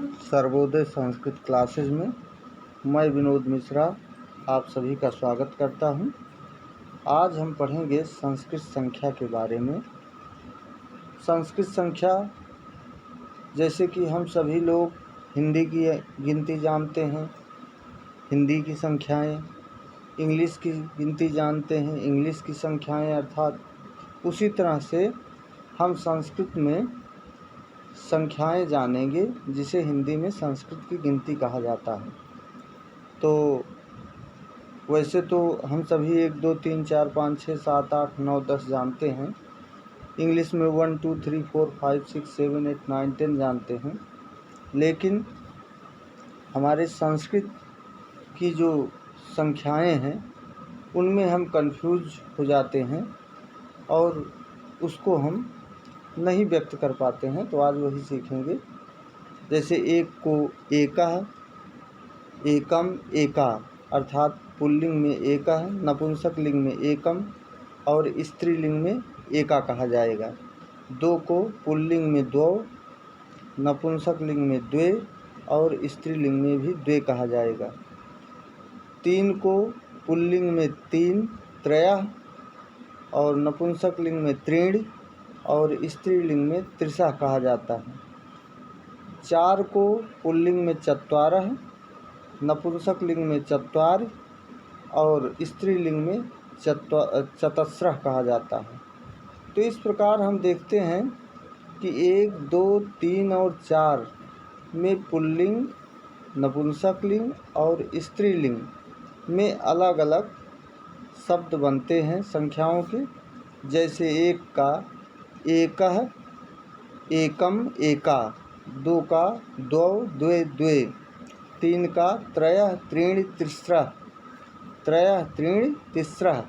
Sarvodaya Sanskrit classes में मैं विनोद मिश्रा आप सभी का स्वागत करता हूं। आज हम पढ़ेंगे संस्कृत संख्या के बारे में। संस्कृत संख्या जैसे कि हम सभी लोग हिंदी की गिनती जानते हैं, हिंदी की संख्याएं, इंग्लिश की गिनती जानते हैं, इंग्लिश की संख्याएं, अर्थात उसी तरह से हम संस्कृत में संख्याएं जानेंगे जिसे हिंदी में संस्कृत की गिनती कहा जाता है। तो वैसे तो हम सभी 1 2 3 4 5 6 7 8 9 10 जानते हैं। इंग्लिश में 1 2 3 4 5 6 7 8 9 10 जानते हैं, लेकिन हमारे संस्कृत की जो संख्याएं हैं उनमें हम कंफ्यूज हो जाते हैं और उसको हम नहीं व्यक्त कर पाते हैं। तो आज वही सीखेंगे। जैसे एक को एकः, एकम, एका, अर्थात पुल्लिंग में एका है, नपुंसक लिंग में एकम और स्त्रीलिंग में एका कहा जाएगा। 2 को पुल्लिंग में द्वौ, नपुंसक लिंग में द्वे और स्त्रीलिंग में भी द्वे कहा जाएगा। 3 को पुल्लिंग में तीन, त्रयः और नपुंसक लिंग में त्रीणि और स्त्रीलिंग में त्रिशः कहा जाता है। 4 को पुल्लिंग में चत्वारः, नपुंसक लिंग में चत्वारि और स्त्रीलिंग में चतस्रः कहा जाता है। तो इस प्रकार हम देखते हैं कि 1 2 3 और 4 में पुल्लिंग, नपुंसक लिंग और स्त्रीलिंग में अलग अलग शब्द बनते हैं संख्याओं के। जैसे 1 का एकः, एकम, एका, 2 का द्वौ, द्वे, द्वे, 3 का त्रयः, त्रीणि, तिस्रः, त्रयः, त्रीणि, तिस्रः,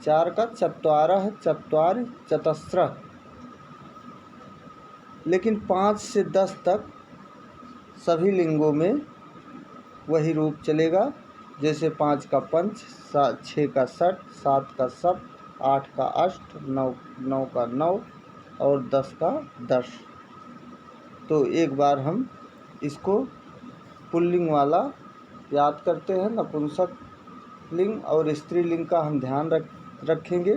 4 का चत्वारः, चत्वारि, चतस्रः। लेकिन 5 से 10 तक सभी लिंगों में वही रूप चलेगा। जैसे 5 का पंच, 6 का षट, 7 का सप्त, 8 का अष्ट, 9 का नौ और 10 का 10। तो एक बार हम इसको पुल्लिंग वाला याद करते हैं। नपुंसक लिंग और स्त्रीलिंग का हम ध्यान रखेंगे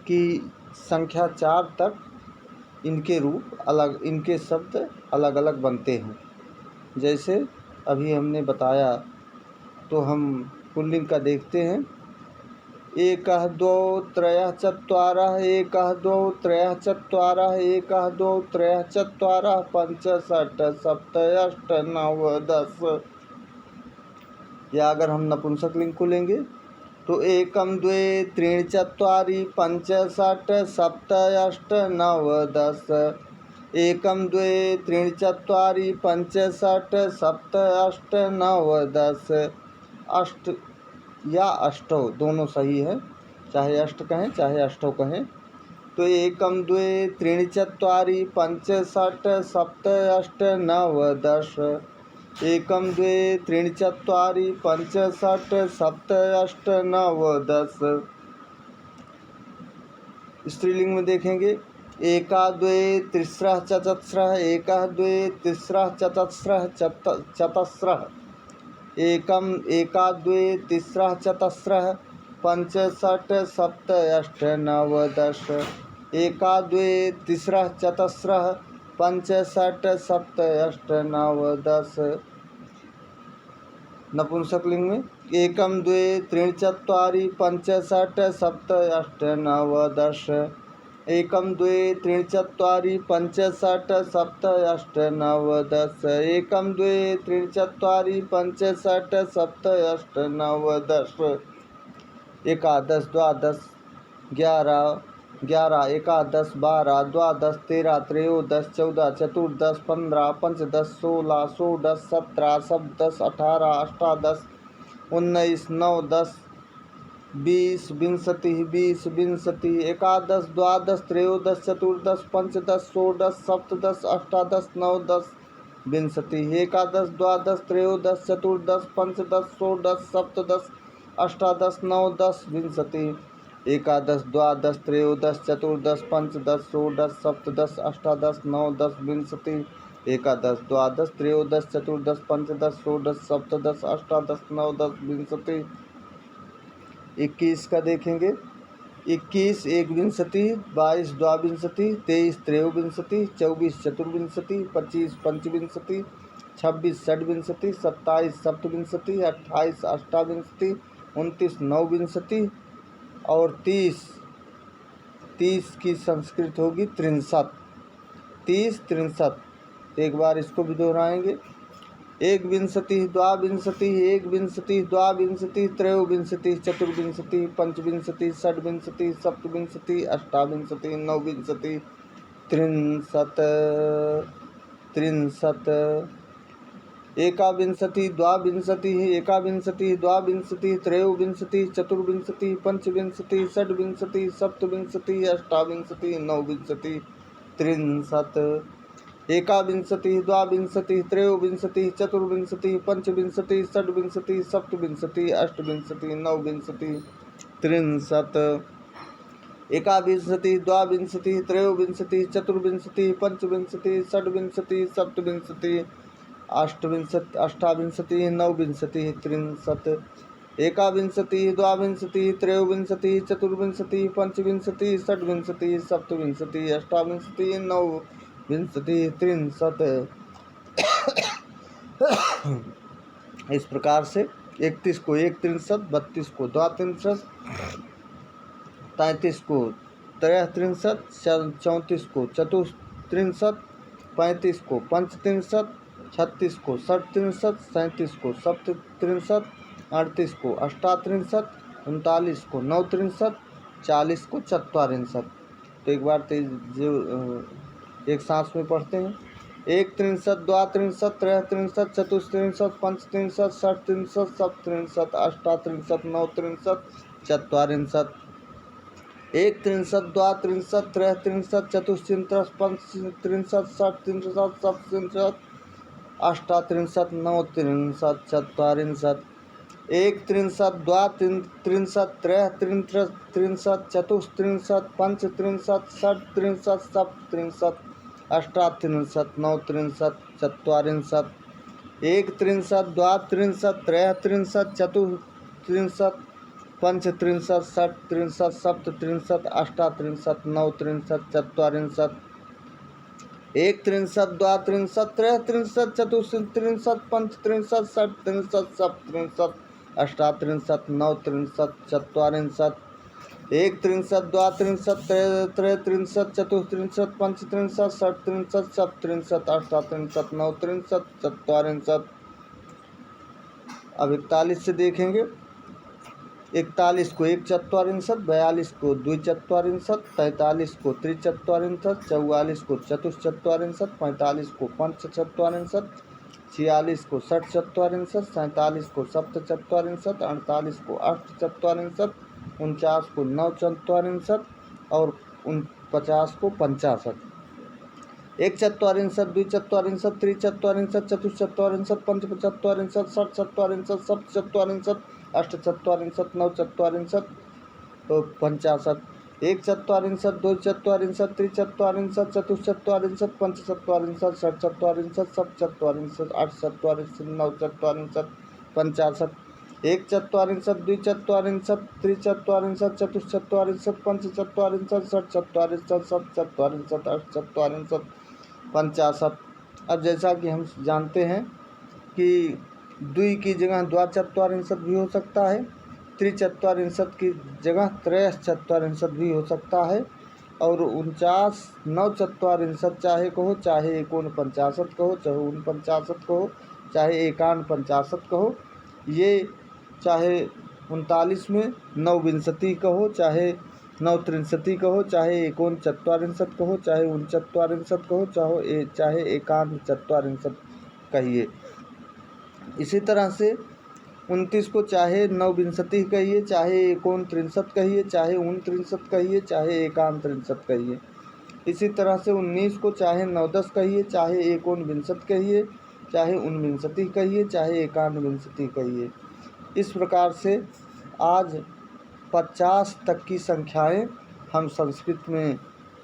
कि संख्या 4 तक इनके रूप अलग, इनके शब्द अलग अलग बनते हैं। जैसे अभी हमने बताया, तो हम पुल्लिंग का देखते हैं। एकः द्वौ त्रयः चत्वारः, एकः द्वौ त्रयः चत्वारः, एकः द्वौ त्रयः चत्वारः, 5 6 7 8 9 10। या अगर हम नपुंसक लिंग को लेंगे तो एकम द्वे त्रीणि चत्वारि 5 6 7 8 9 10। एकम द्वे त्रीणि चत्वारि 5 6 7 8 9 10। अष्ट या अष्टौ दोनों सही है, चाहे अष्ट कहें चाहे अष्टौ कहें। तो एकम द्वे त्रीणि चत्वारि 5 6 7 8 9 10। एकम द्वे त्रीणि चत्वारि 5 6 7 8 9 10। स्त्रीलिंग में देखेंगे एका द्वे तिस्रः चतस्रः, एका द्वे तिस्रः चतस्रः चतस्रः। एकम, एका द्वे तिस्रः चतस्रः, 5 6 7 8 9 10। एका द्वे तिस्रः चतस्रः, 5 6 7 8 9 10। नपुंसक लिंग में एकम द्वे त्रीणि चत्वारि 5 6 7 8 9 10। एकम द्वे त्रीणि चत्वारि 5 6 7 8 9 10। एकम द्वे त्रीणि चत्वारि 5 6 7 8 9 10। एकादश, द्वादश, 11, 11, एकादश, 12, द्वादश, 13, त्रयोदश, 14, चतुर्दश, 15, पंचदश, 16, षोडश, 17, सप्तदश, 18, अष्टादश, 19, 9, 10, 20, विंशतिः, 20, विंशतिः, एकादश, द्वादश, त्रयोदश, चतुर्दश, पंचदश, षोडश, सप्तदश, अष्टादश, 9, 10, विंशतिः। एकादश, द्वादश, त्रयोदश, चतुर्दश, पंचदश, षोडश, सप्तदश, अष्टादश, 9, 10, विंशतिः। एकादश द्वादश त्रयोदश चतुर्दश पंचदश षोडश सप्तदश अष्टादश नवदश विंशति। एकादश द्वादश त्रयोदश चतुर्दश पंचदश षोडश सप्तदश अष्टादश नवदश विंशति। 21 का देखेंगे। 21 एकविंशति, 22 द्वाविंशति, 23 त्रयोविंशति, 24 चतुर्विंशति, 25 पंचविंशति, 26 षड्विंशति, 27 सप्तविंशति, 28 अष्टाविंशति, 29 नवविंशति और 30 की संस्कृत होगी 63। 30 63। एक बार इसको भी दोहराएंगे। एकविंशति द्वाविंशति, एकविंशति द्वाविंशति, त्रयोविंशति, चतुर्विंशति, पंचविंशति, षड्विंशति, सप्तविंशति, अष्टाविंशति, नवविंशति, 63। एकाविंशति द्वाविंशति, एकाविंशति द्वाविंशति, त्रयोविंशति, चतुर्विंशति, पंचविंशति, षड्विंशति, सप्तविंशति, अष्टाविंशति, नवविंशति, 63। एकाविंशति द्वाविंशति, त्रयोविंशति, चतुर्विंशति, पंचविंशति, षड्विंशति, सप्तविंशति, अष्टविंशति, नवविंशति, 63। एकाविंशति द्वाविंशति, त्रयोविंशति, चतुर्विंशति, पंचविंशति, षड्विंशति, सप्तविंशति, अष्टाविंशति, नवविंशति, 63। एकाविंशति द्वाविंशति, त्रयोविंशति, चतुर्विंशति, पंचविंशति, षड्विंशति, सप्तविंशति, अष्टाविंशति, नवविंशति, 63। इस प्रकार से 31 को 163, 32 को 263, 33 को 33, 34 को 34, 35 को 35, 36 को 37, 37 को 37, 38 को 38, 39 को 39, 40 को 44। तो एक बार जो एक सांस में पढ़ते हैं। 163, 263, 363, 463, 563, 663, 763, 863, 963, 44। 163, 263, 363, 463, 563, 663, 763, 863, 963, 44। 163, 263, 363, 463, 563, 663, 763, 863, 963, 44। 163, 263, 363, 463, 563, 663, 763, 863, 963, 44। 163, 263, 363, 463, 563, 663, 763, 863, 963, 44। 163, 263, 363, 463, 563, 663, 763, 863, 963, 44। अब 41 से देखेंगे। 41 को 1/4, 42 को 2/4, 43 को 3/4, 44 को 4/4, 45 को 5/4, 46 को 6/4, 47 को 7/4, 48 को 8/4, 49 को 9/4 और 50 को 65। 1/4, 2/4, 3/4, 4/4, 5/4, 6/4, 7/4, 8/4, 9/4 तो 50। 1/4, 2/4, 3/4, 4/4, 5/4, 6/4, 7/4, 8/4, 9/4, 50। 1/4, 2/4, 3/4, 4/4, 5/4, 6/4, 7/4, 8/4, 50। अब जैसा कि हम जानते हैं कि द्वि की जगह द्वाचत्वारिंशत् भी हो सकता है, त्रिचत्वारिंशत् की जगह त्रयश्चत्वारिंशत् भी हो सकता है और 49 9/4 चाहे कहो, चाहे 49 कहो, चाहे 49 कहो, चाहे 51 कहो, ये चाहे 39 में 9विंशति कहो, चाहे 9त्रिंशति कहो, चाहे 49 कहो, चाहे 49 कहो, चाहे 51 कहिए। इसी तरह से 29 को चाहे 9विंशति कहिए, चाहे 39 कहिए, चाहे 39 कहिए, चाहे 51 कहिए। इसी तरह से 19 को चाहे 9-10 कहिए, चाहे 51 कहिए, चाहे 49 कहिए, चाहे 51 कहिए। इस प्रकार से आज 50 तक की संख्याएं हम संस्कृत में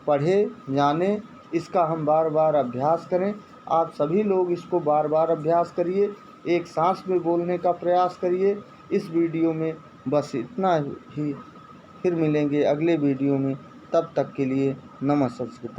पढ़ें जानें, इसका हम बार बार अभ्यास करें। आप सभी लोग इसको बार बार अभ्यास करिए, एक सांस में बोलने का प्रयास करिए। इस वीडियो में बस इतना ही, फिर मिलेंगे अगले वीडियो में। तब तक के लिए नमः संस्कृत।